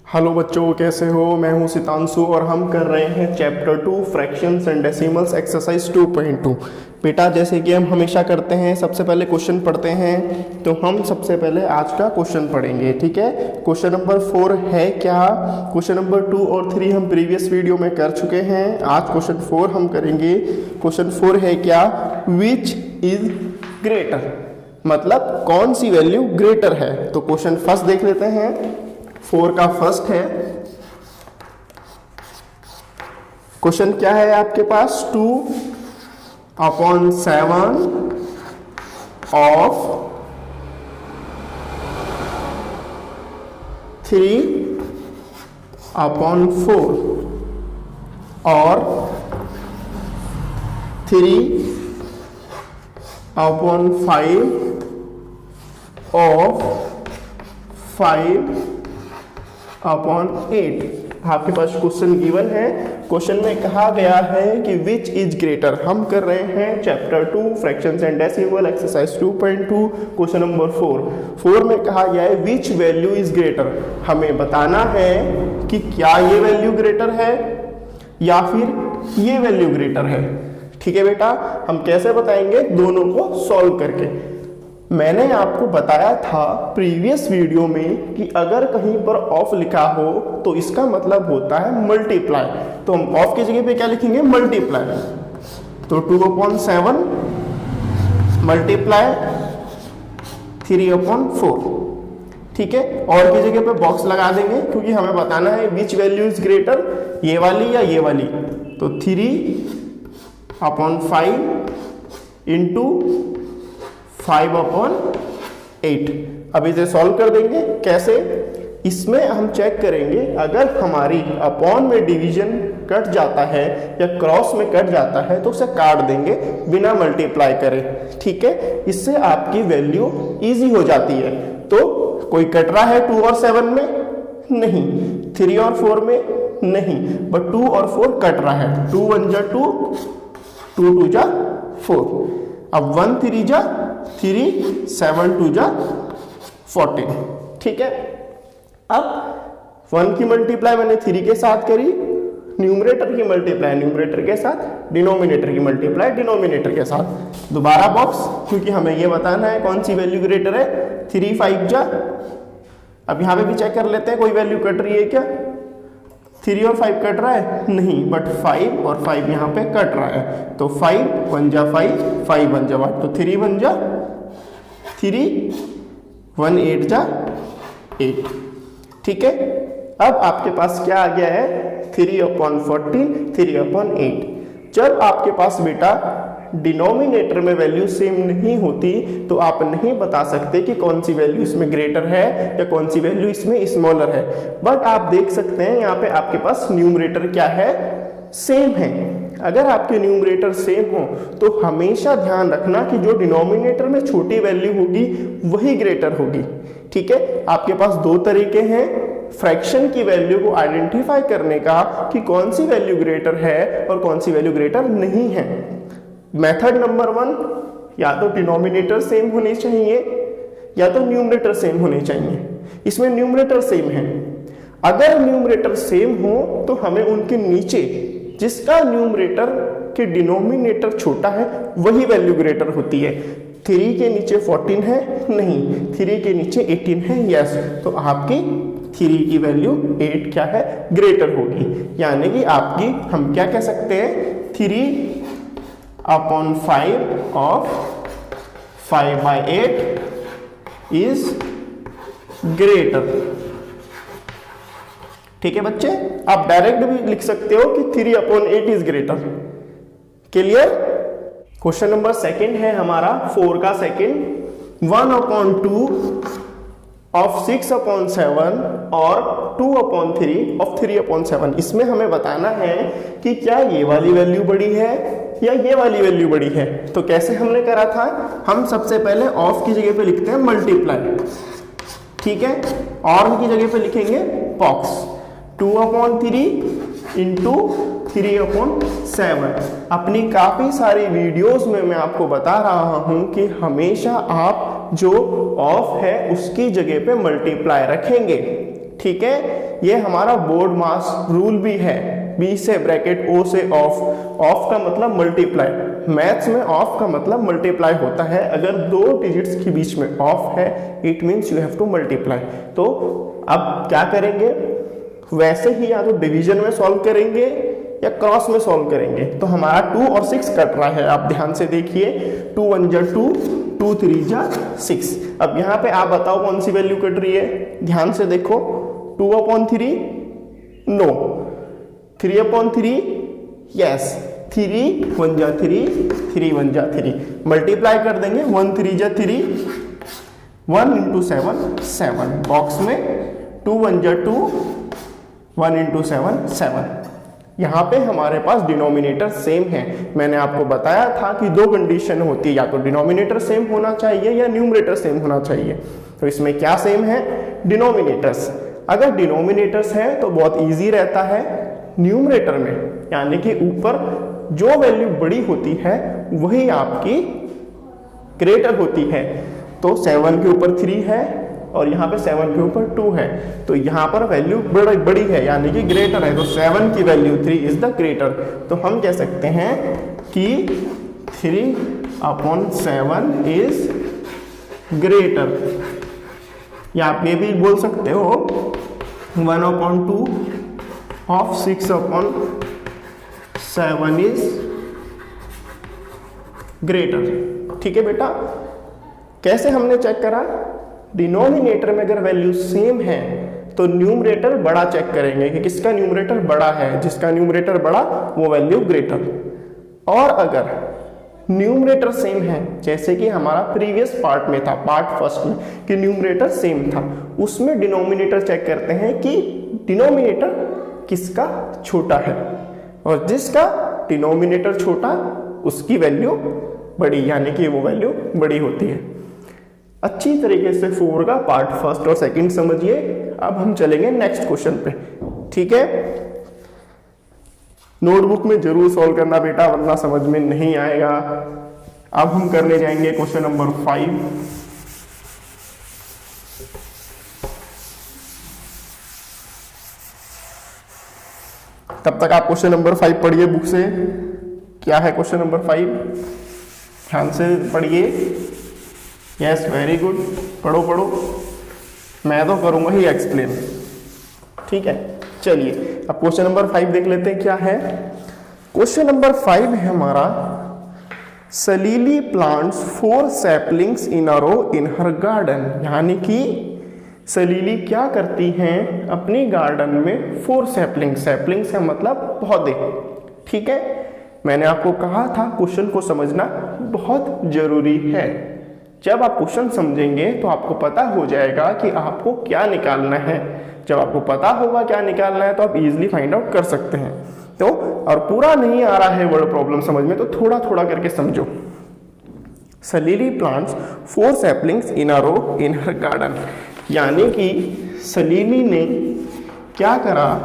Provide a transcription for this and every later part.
Hello बच्चों, कैसे हो? मैं हूं सितांशु और हम कर रहे हैं chapter 2 fractions and decimals exercise 2.2। बेटा, जैसे कि हम हमेशा करते हैं, सबसे पहले क्वेश्चन पढ़ते हैं। तो हम सबसे पहले आज का क्वेश्चन पढ़ेंगे, ठीक है। क्वेश्चन नंबर 4 है क्या? क्वेश्चन नंबर 2 और 3 हम प्रीवियस वीडियो में कर चुके हैं। आज क्वेश्चन 4 हम करेंगे। क्वेश्चन 4 है क्या? विच इज ग्रेटर, मतलब कौन सी वैल्यू ग्रेटर है। तो क्वेश्चन फर्स्ट देख लेते हैं। 4 का फर्स्ट है। क्वेश्चन क्या है आपके पास? 2/7 ऑफ 3/4 और 3/5 ऑफ 5/8 आपके पास क्वेश्चन गिवन है। क्वेश्चन में कहा गया है कि विच इज ग्रेटर। हम कर रहे हैं chapter 2 fractions and decimal exercise 2.2 question number 4 में कहा गया है विच वैल्यू इज ग्रेटर। हमें बताना है कि क्या ये वैल्यू ग्रेटर है या फिर ये वैल्यू ग्रेटर है। ठीक है बेटा, हम कैसे बताएंगे? दोनों को सॉल्व करके। मैंने आपको बताया था प्रीवियस वीडियो में कि अगर कहीं पर ऑफ लिखा हो तो इसका मतलब होता है मल्टीप्लाई। तो हम ऑफ की जगह पे क्या लिखेंगे? मल्टीप्लाई। तो 2/7 मल्टीप्लाई 3/4, ठीक है। और की जगह पे बॉक्स लगा देंगे क्योंकि हमें बताना है विच वैल्यू इज ग्रेटर, ये वाली या ये वाली। तो 3/5 इंटू 5/8। अब इसे सॉल्व कर देंगे। कैसे? इसमें हम चेक करेंगे अगर हमारी अपॉन में डिवीजन कट जाता है या क्रॉस में कट जाता है तो उसे काट देंगे बिना मल्टीप्लाई करे, ठीक है। इससे आपकी वैल्यू इजी हो जाती है। तो कोई कट रहा है 2 और 7 में? नहीं। 3 और 4 में? नहीं। बट 2 और 4 कट रहा है। 2 1 जा 2, 2 2 जा 4। अब 1 3 जा 3, 7 2 जा 14, ठीक है। अब 1 की मल्टीप्लाई मैंने 3 के साथ करी, न्यूमरेटर की मल्टीप्लाई न्यूमरेटर के साथ, डिनोमिनेटर की मल्टीप्लाई डिनोमिनेटर के साथ। दोबारा बॉक्स, क्योंकि हमें यह बताना है कौन सी वैल्यू ग्रेटर है। 3 5 जा। अब यहां पे भी चेक कर लेते हैं कोई वैल्यू कट रही है क्या। 3 और 5 कट रहा है? नहीं। बट 5 और 5 यहाँ पे कट रहा है। तो 5 1 जा 5, 5 1 जा 1, तो 3 1 जा 3, 1 8 जा 8, ठीक है। अब आपके पास क्या आ गया है? 3/14, 3/8। जब आपके पास बेटा डिनोमिनेटर में वैल्यू सेम नहीं होती तो आप नहीं बता सकते कि कौन सी वैल्यू इसमें ग्रेटर है या कौन सी वैल्यू इसमें स्मॉलर है। बट आप देख सकते हैं यहाँ पे आपके पास न्यूमरेटर क्या है? सेम है। अगर आपके न्यूमरेटर सेम हो तो हमेशा ध्यान रखना कि जो डिनोमिनेटर में छोटी वैल्यू होगी वही ग्रेटर होगी, ठीक है। आपके पास 2 तरीके हैं फ्रैक्शन की वैल्यू को आइडेंटिफाई करने का कि कौन सी वैल्यू ग्रेटर है और कौन सी वैल्यू ग्रेटर नहीं है। मेथड नंबर 1, या तो डिनोमिनेटर सेम होनी चाहिए या तो न्यूमरेटर सेम होने चाहिए। इसमें न्यूमरेटर सेम है। अगर न्यूमरेटर सेम हो तो हमें उनके नीचे जिसका न्यूमरेटर के डिनोमिनेटर छोटा है वही वैल्यू ग्रेटर होती है। 3 के नीचे 14 है? नहीं। 3 के नीचे 18 है? यस। तो आपकी 3 की वैल्यू 8 क्या है? ग्रेटर होगी। यानी कि आपकी हम क्या कह सकते हैं? 3/5 ऑफ 5/8 इज ग्रेटर, ठीक है बच्चे। आप डायरेक्ट भी लिख सकते हो कि 3/8 is greater. Clear? Question number 2 है हमारा 4 का सेकंड। 1/2 ऑफ 6/7 और 2/3 ऑफ 3/7। इसमें हमें बताना है कि क्या ये वाली वैल्यू बड़ी है या ये वाली वैल्यू बड़ी है। तो कैसे हमने करा था? हम सबसे पहले ऑफ की जगह पे लिखते हैं मल्टीप्लाई, ठीक है। और की जगह पे लिखेंगे बॉक्स। 2/3 इंटू 3/7। अपनी काफ़ी सारी वीडियोस में मैं आपको बता रहा हूं कि हमेशा आप जो ऑफ है उसकी जगह पे मल्टीप्लाई रखेंगे, ठीक है। ये हमारा बोर्ड मास रूल भी है, बी से ब्रैकेट ओ से ऑफ, ऑफ का मतलब मल्टीप्लाई, मैथ्स में ऑफ का मतलब मल्टीप्लाई होता है, अगर दो डिजिट्स के बीच में ऑफ है it means you have to multiply. तो अब क्या करेंगे, वैसे ही या तो डिवीजन में सॉल्व करेंगे या क्रॉस में सॉल्व करेंगे। तो हमारा 2 और 6 कट रहा है, आप ध्यान से देखिए, 2 1 जा 2, 2 3 जा 6। अब यहाँ पे आप बताओ कौन सी वैल्यू कट रही है, ध्यान से देखो, 2/3 नो, 3/3 यस, 3 1 जा 3, 3 1 जा 3, मल्टीप्लाई कर देंगे, 1 3 जा 3, 1 × 7 7, बॉक्स में 2 1 जा 2, 1 × 7 7। यहाँ पे हमारे पास डिनोमिनेटर सेम है। मैंने आपको बताया था कि दो कंडीशन होती है, या तो डिनोमिनेटर सेम होना चाहिए या न्यूमरेटर सेम होना चाहिए। तो इसमें क्या सेम है, डिनोमिनेटर्स। अगर डिनोमिनेटर्स है तो बहुत इजी रहता है, न्यूमरेटर में यानी कि ऊपर जो वैल्यू बड़ी होती है वही आपकी ग्रेटर होती है। तो 7 के ऊपर 3 है और यहाँ पे 7 के ऊपर 2 है, तो यहाँ पर वैल्यू बड़ी है यानी कि ग्रेटर है, तो 7 की वैल्यू 3 इज द ग्रेटर। तो हम कह सकते हैं कि 3/7 इज ग्रेटर, या आप ये भी बोल सकते हो 1/2 ऑफ 6/7 इज ग्रेटर। ठीक है बेटा, कैसे हमने चेक करा, डिनोमिनेटर में अगर वैल्यू सेम है तो न्यूमरेटर बड़ा चेक करेंगे कि किसका न्यूमरेटर बड़ा है, जिसका न्यूमरेटर बड़ा वो वैल्यू ग्रेटर। और अगर न्यूमरेटर सेम है, जैसे कि हमारा प्रीवियस पार्ट में था, पार्ट फर्स्ट में, कि न्यूमरेटर सेम था, उसमें डिनोमिनेटर चेक करते हैं कि डिनोमिनेटर किसका छोटा है, और जिसका डिनोमिनेटर छोटा उसकी वैल्यू बड़ी, यानी कि वो वैल्यू बड़ी होती है। अच्छी तरीके से 4 का पार्ट फर्स्ट और सेकंड समझिए। अब हम चलेंगे नेक्स्ट क्वेश्चन पे, ठीक है। नोटबुक में जरूर सॉल्व करना बेटा, वरना समझ में नहीं आएगा। अब हम करने जाएंगे क्वेश्चन नंबर 5। तब तक आप क्वेश्चन नंबर 5 पढ़िए बुक से। क्या है क्वेश्चन नंबर 5, ध्यान से पढ़िए। यस, वेरी गुड, पढ़ो पढ़ो, मैं तो करूंगा ही एक्सप्लेन, ठीक है। चलिए अब क्वेश्चन नंबर 5 देख लेते हैं क्या है। क्वेश्चन नंबर 5 है हमारा, सलीली प्लांट्स 4 सैपलिंग्स इन अ रो इन हर गार्डन, यानी कि सलीली क्या करती हैं अपनी गार्डन में 4 सैपलिंग्स, सैपलिंग्स है मतलब पौधे, ठीक है। मैंने आपको कहा था क्वेश्चन को समझना बहुत जरूरी है। जब आप क्वेश्चन समझेंगे तो आपको पता हो जाएगा कि आपको क्या निकालना है। जब आपको पता होगा क्या निकालना है तो आप इजीली फाइंड आउट कर सकते हैं। तो और पूरा नहीं आ रहा है वर्ड प्रॉब्लम समझ में, तो थोड़ा थोड़ा करके समझो। सलीली प्लांट्स 4 सैपलिंग्स इन अ रो इन हर गार्डन, यानी कि सलीली ने क्या करा,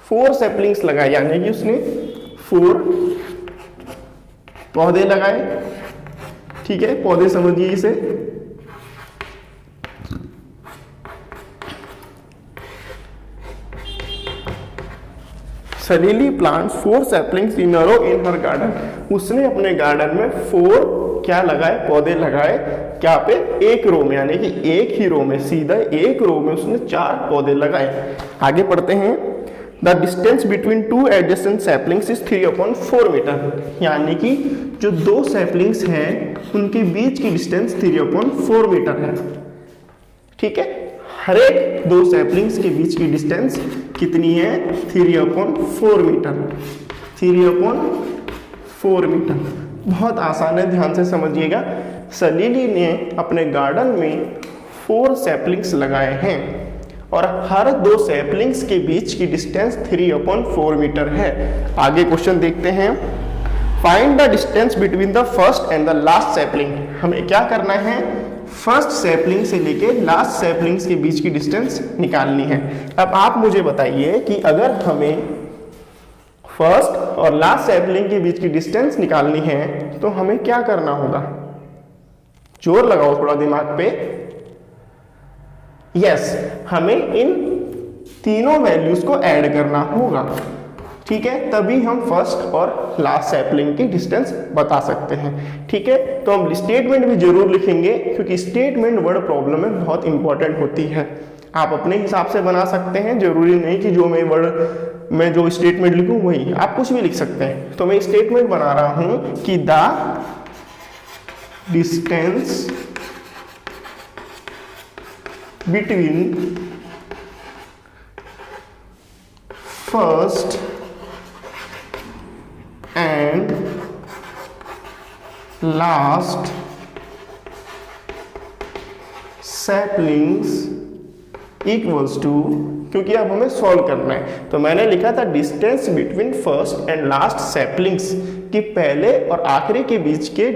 4 सैपलिंग्स लगाए, यानी कि उसने 4 पौधे लगाए, ठीक है। पौधे समझिए इसे, सलीली प्लांट्स 4 सैपलिंग्स इन अ रो इन हर गार्डन, उसने अपने गार्डन में 4 क्या लगाए, पौधे लगाए, क्या पे, एक रो में, यानी कि एक ही रो में, सीधा एक रो में उसने 4 पौधे लगाए। आगे पढ़ते हैं, the distance between 2 adjacent saplings is 3/4 metre, यानी कि जो 2 सैपलिंग्स हैं उनके बीच की डिस्टेंस 3/4 मीटर है, ठीक है। हर एक 2 सैपलिंग्स के बीच की डिस्टेंस कितनी है, 3/4 मीटर, 3/4 मीटर। बहुत आसान है, ध्यान से समझिएगा। सलीली ने अपने गार्डन में 4 सैपलिंग्स लगाए हैं और हर 2 सैपलिंग्स के बीच की डिस्टेंस 3/4 मीटर है। आगे क्वेश्चन देखते हैं, find the distance between the first and the last sapling. हमें क्या करना है, फर्स्ट सैपलिंग से लेके लास्ट सैपलिंग्स के बीच की डिस्टेंस निकालनी है। अब आप मुझे बताइए कि अगर हमें फर्स्ट और लास्ट सैपलिंग के बीच की डिस्टेंस निकालनी है तो हमें क्या करना होगा, जोर लगाओ थोड़ा दिमाग पे। यस, हमें इन तीनों वैल्यूज को ऐड करना होगा, ठीक है, तभी हम फर्स्ट और लास्ट सैपलिंग की डिस्टेंस बता सकते हैं, ठीक है। तो हम स्टेटमेंट भी जरूर लिखेंगे क्योंकि स्टेटमेंट वर्ड प्रॉब्लम में बहुत इंपॉर्टेंट होती है। आप अपने हिसाब से बना सकते हैं, जरूरी नहीं कि जो मैं जो स्टेटमेंट लिखूं वही, आप कुछ भी लिख सकते हैं। तो मैं स्टेटमेंट बना रहा हूं कि the distance between first and last saplings equals to, क्योंकि अब हमें सॉल्व करना है तो मैंने लिखा था distance between first and last saplings, कि पहले और आखिरी के बीच के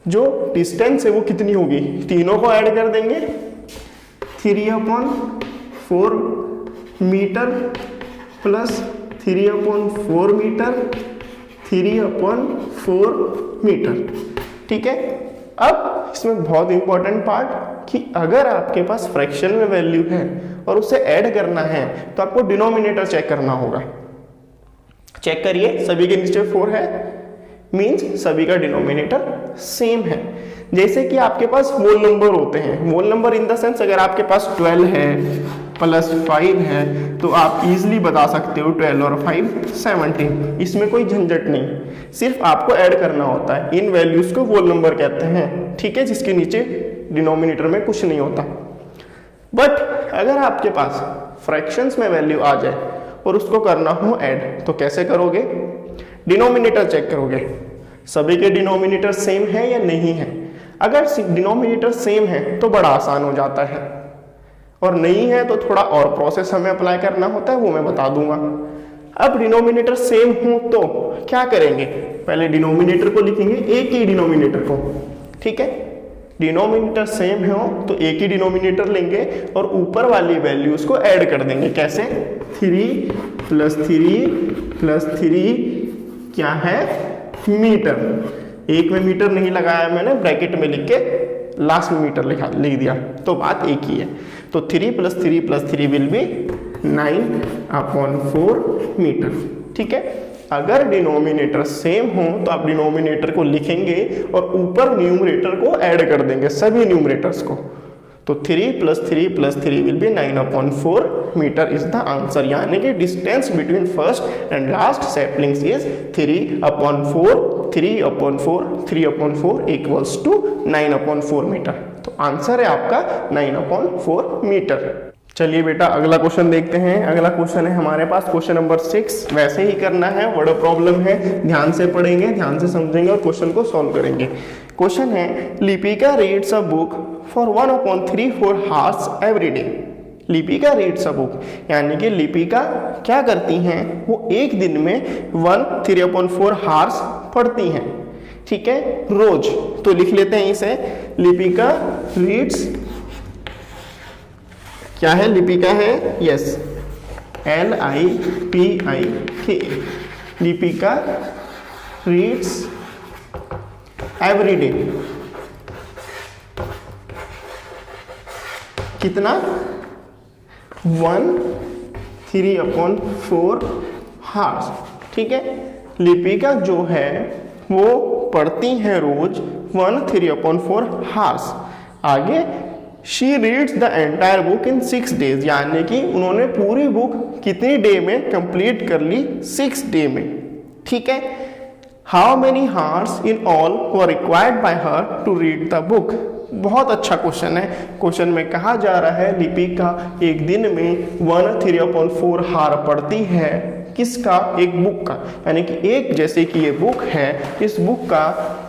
जो डिस्टेंस है वो कितनी होगी, तीनों को ऐड कर देंगे 3/4 मीटर प्लस 3/4 मीटर 3/4 मीटर, ठीक है। अब इसमें बहुत इंपॉर्टेंट पार्ट कि अगर आपके पास फ्रैक्शन में वैल्यू है और उसे ऐड करना है तो आपको डिनोमिनेटर चेक करना होगा। चेक करिए, सभी के नीचे 4 है, मींस सभी का डिनोमिनेटर सेम है। जैसे कि आपके पास होल नंबर होते हैं, whole number in the sense अगर आपके पास 12 है प्लस 5 है तो आप इजीली बता सकते हो 12 और 5 17, इसमें कोई झंझट नहीं, सिर्फ आपको ऐड करना होता है। इन वैल्यूज को होल नंबर कहते हैं, ठीक है, जिसके नीचे डिनोमिनेटर में कुछ नहीं होता। बट अगर आपके पास फ्रैक्शंस में वैल्यू आ जाए और उसको करना हो ऐड, तो कैसे करोगे, डिनोमिनेटर चेक करोगे, सभी के डिनोमिनेटर सेम है या नहीं है। अगर डिनोमिनेटर सेम है तो बड़ा आसान हो जाता है, और नहीं है तो थोड़ा और प्रोसेस हमें अप्लाई करना होता है, वो मैं बता दूंगा। अब डिनोमिनेटर सेम हो तो क्या करेंगे, पहले डिनोमिनेटर को लिखेंगे, एक ही डिनोमिनेटर को, ठीक है, डिनोमिनेटर सेम हो तो एक ही डिनोमिनेटर लेंगे और ऊपर वाली वैल्यूज को ऐड कर देंगे। कैसे, 3 + 3 + 3 क्या है, मीटर। एक में मीटर नहीं लगाया मैंने, ब्रैकेट में लिख के लास्ट में मीटर लिख दिया, तो बात एक ही है। तो 3 + 3 + 3 विल बी 9/4 मीटर, ठीक है। अगर डिनोमिनेटर सेम हो तो आप डिनोमिनेटर को लिखेंगे और ऊपर न्यूमरेटर को ऐड कर देंगे, सभी न्यूमरेटर्स को। तो 3 + 3 + 3 will be 9/4 metre is the answer, यानी कि distance between first and last saplings is 3/4 equals to 9/4 metre. तो आंसर है आपका 9/4 मीटर। चलिए बेटा अगला क्वेश्चन देखते हैं। अगला क्वेश्चन है हमारे पास क्वेश्चन नंबर 6। वैसे ही करना है, वर्ड प्रॉब्लम है, ध्यान से पढ़ेंगे, ध्यान से समझेंगे और क्वेश्चन को सॉल्व करेंगे। क्वेश्चन है, Lipika reads a book for 1/3/4 hours every day. Lipika reads a book, यानी कि लिपिका क्या करती हैं, वो एक दिन में 1/3/4 hours पढ़ती हैं, ठीक है, रोज। तो लिख लेते हैं इसे, लिपिका रीड्स, क्या है, लिपिका है, yes, LIPIK, Lipika reads every day, कितना, 1/3/4 hours, ठीक है। लिपिका जो है वो पढ़ती हैं रोज 1/3/4 hours। आगे, she reads the entire book in 6 days, यानी कि उन्होंने पूरी बुक कितनी डे में कंप्लीट कर ली, 6 डे में, ठीक है। How many hours in all were required by her to read the book. बहुत अच्छा क्वेश्चन है। क्वेश्चन में कहा जा रहा है लिपिका एक दिन में 1/3/4 हार पढ़ती है, किसका, एक बुक का, यानी कि एक, जैसे कि ये बुक है, इस बुक का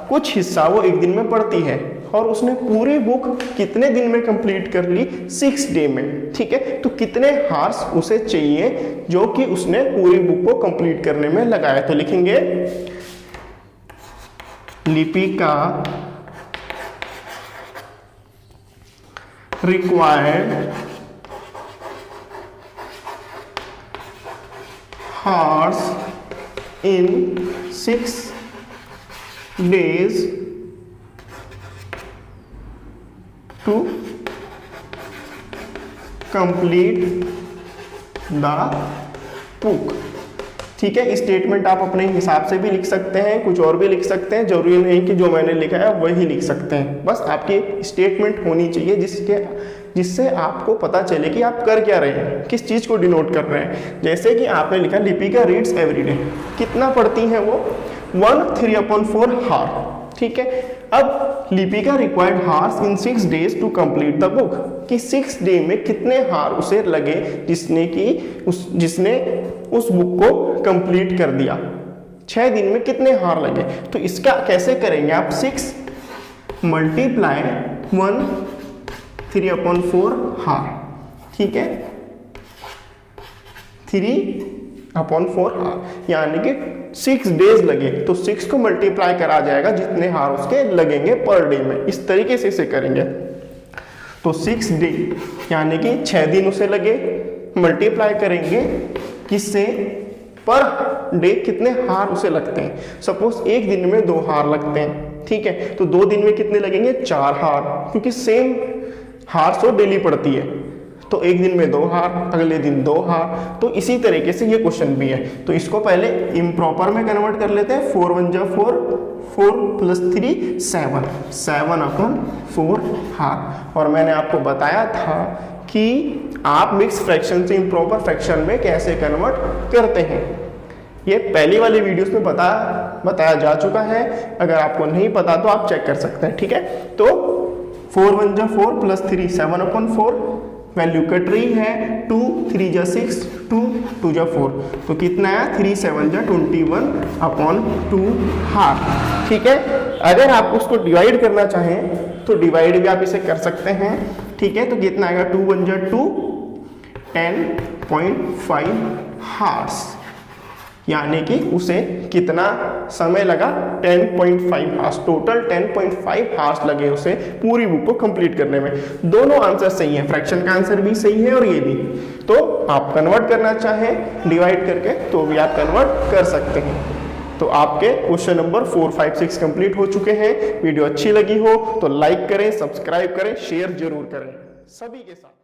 कुछ हिस्सा वो एक दिन में पढ़ती है और उसने पूरी बुक कितने दिन में कंप्लीट कर ली, 6 डे में, ठीक है। तो कितने हार्स उसे चाहिए जो कि उसने पूरी बुक को कंप्लीट करने में लगाया। तो लिखेंगे Lipika required hours in 6 days to complete the book. ठीक है, स्टेटमेंट आप अपने हिसाब से भी लिख सकते हैं, कुछ और भी लिख सकते हैं, जरूरी नहीं कि जो मैंने लिखा है वही लिख सकते हैं। बस आपकी स्टेटमेंट होनी चाहिए जिससे आपको पता चले कि आप कर क्या रहे हैं, किस चीज़ को डिनोट कर रहे हैं। जैसे कि आपने लिखा लिपिका रीड्स एवरीडे, कितना पढ़ती हैं वो 1/3/4 हार। ठीक है, अब Lipika required hours in 6 days to complete the book, कि 6 डे में कितने हार उसे लगे जिसने उस बुक को कंप्लीट कर दिया। 6 दिन में कितने हार लगे, तो इसका कैसे करेंगे आप 6 मल्टीप्लाई 1/3/4 हार। ठीक है, 3/4 हार, यानी कि 6 डेज लगे तो 6 को मल्टीप्लाई करा जाएगा जितने हार उसके लगेंगे पर डे में। इस तरीके से इसे करेंगे। तो 6 डे यानी कि 6 दिन उसे लगे, मल्टीप्लाई करेंगे किससे, पर डे कितने हार उसे लगते हैं। सपोज एक दिन में 2 हार लगते हैं, ठीक है, तो 2 दिन में कितने लगेंगे 4 हार, क्योंकि सेम हार सो डेली पड़ती है। तो एक दिन में 2 हार, अगले दिन 2 हार। तो इसी तरीके से ये क्वेश्चन भी है। तो इसको पहले इम्प्रॉपर में कन्वर्ट कर लेते हैं। 4 1 जा 4, 4 + 3 7, 7/4 हार। और मैंने आपको बताया था कि आप मिक्स फ्रैक्शन से इम्प्रॉपर फ्रैक्शन में कैसे कन्वर्ट करते हैं। ये पहली वाली वीडियोस में बताया जा चुका है। अगर आपको नहीं पता तो आप चेक कर सकते हैं। ठीक है, तो 4 1 जा 4 + 3 7/4, वैल्यू कट रही है 2 3 जा 6, 2 2 जा 4, तो कितना है 3 7 जा 21/2 हार। ठीक है, अगर आप उसको डिवाइड करना चाहें तो डिवाइड भी आप इसे कर सकते हैं। ठीक है, तो कितना आएगा 2 1 जा 2, 10.5 हार्स, यानी कि उसे कितना समय लगा 10.5 हार्स। टोटल 10.5 हार्स लगे उसे पूरी बुक को कंप्लीट करने में। दोनों आंसर सही है, फ्रैक्शन का आंसर भी सही है और ये भी। तो आप कन्वर्ट करना चाहें डिवाइड करके तो भी आप कन्वर्ट कर सकते हैं। तो आपके क्वेश्चन नंबर 4 5 6 कंप्लीट हो चुके हैं। वीडियो अच्छी लगी हो तो लाइक करें, सब्सक्राइब करें, शेयर जरूर करें सभी के साथ।